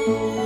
Hello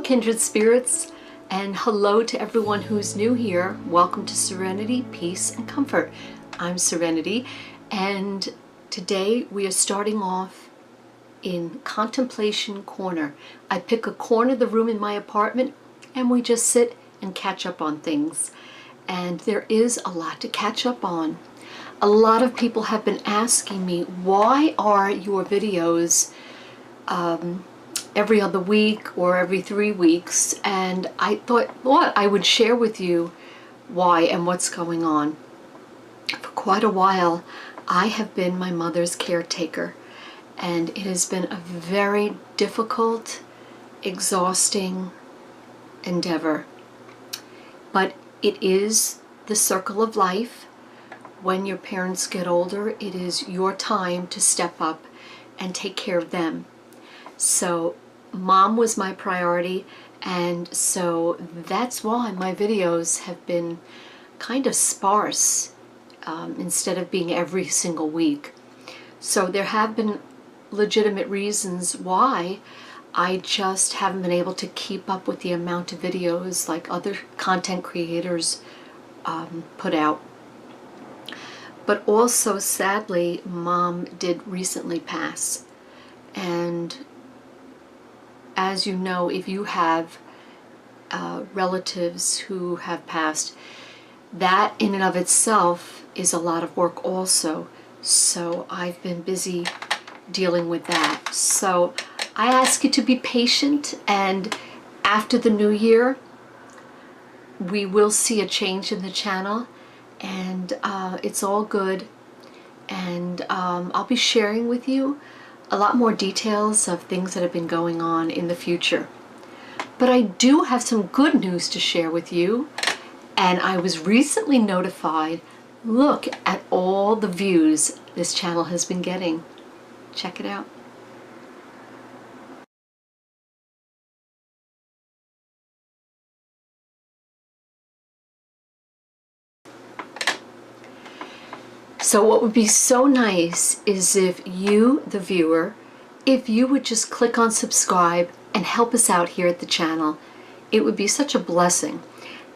Kindred Spirits, and hello to everyone who's new here. Welcome to Serenity, Peace, and Comfort. I'm Serenity, and today we are starting off in Contemplation Corner. I pick a corner of the room in my apartment and we just sit and catch up on things. And there is a lot to catch up on. A lot of people have been asking me, why are your videos every other week or every 3 weeks? And I thought, what, I would share with you why and what's going on. For quite a while, I have been my mother's caretaker, and it has been a very difficult, exhausting endeavor. But it is the circle of life. When your parents get older, it is your time to step up and take care of them. So Mom was my priority, and so that's why my videos have been kind of sparse instead of being every single week. So there have been legitimate reasons why I just haven't been able to keep up with the amount of videos like other content creators put out. But also, sadly, Mom did recently pass. And as you know, if you have relatives who have passed, that in and of itself is a lot of work also. So I've been busy dealing with that. So I ask you to be patient, and after the new year, we will see a change in the channel, and it's all good. And I'll be sharing with you a lot more details of things that have been going on in the future. But I do have some good news to share with you, and I was recently notified. Look at all the views this channel has been getting. Check it out. So what would be so nice is if you, the viewer, if you would just click on subscribe and help us out here at the channel. It would be such a blessing.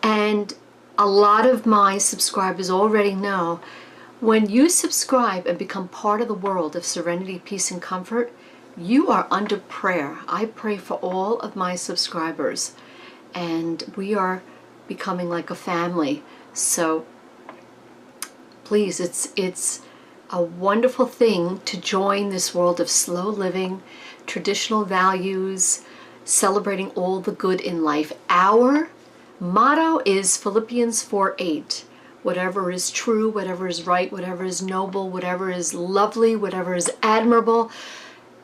And a lot of my subscribers already know, when you subscribe and become part of the world of Serenity, Peace, and Comfort, you are under prayer. I pray for all of my subscribers, and we are becoming like a family. So please, it's a wonderful thing to join this world of slow living, traditional values, celebrating all the good in life. Our motto is Philippians 4:8. Whatever is true, whatever is right, whatever is noble, whatever is lovely, whatever is admirable,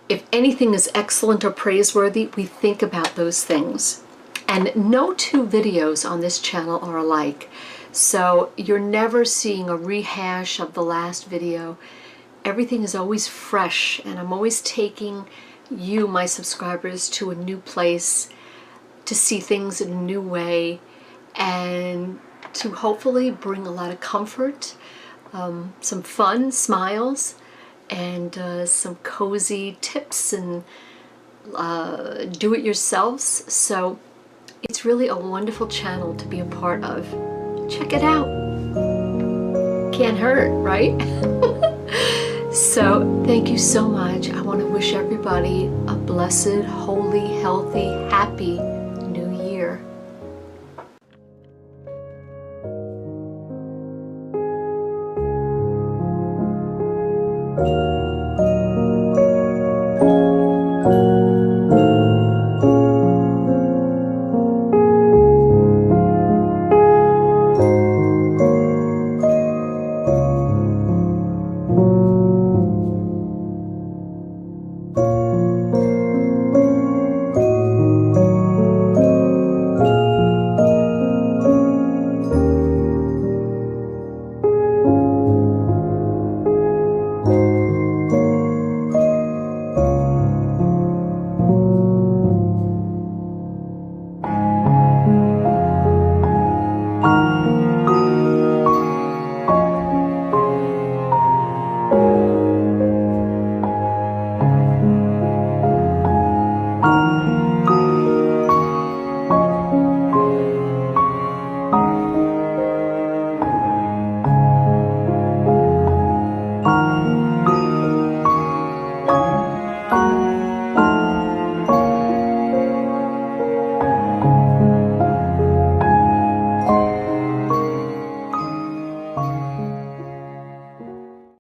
if anything is excellent or praiseworthy, we think about those things. And no two videos on this channel are alike. So you're never seeing a rehash of the last video. everything is always fresh, and I'm always taking you, my subscribers, to a new place, to see things in a new way, and to hopefully bring a lot of comfort, some fun, smiles, and some cozy tips and do-it-yourselves. So it's really a wonderful channel to be a part of. Check it out. Can't hurt, right? So thank you so much. I want to wish everybody a blessed, holy, healthy, happy New Year.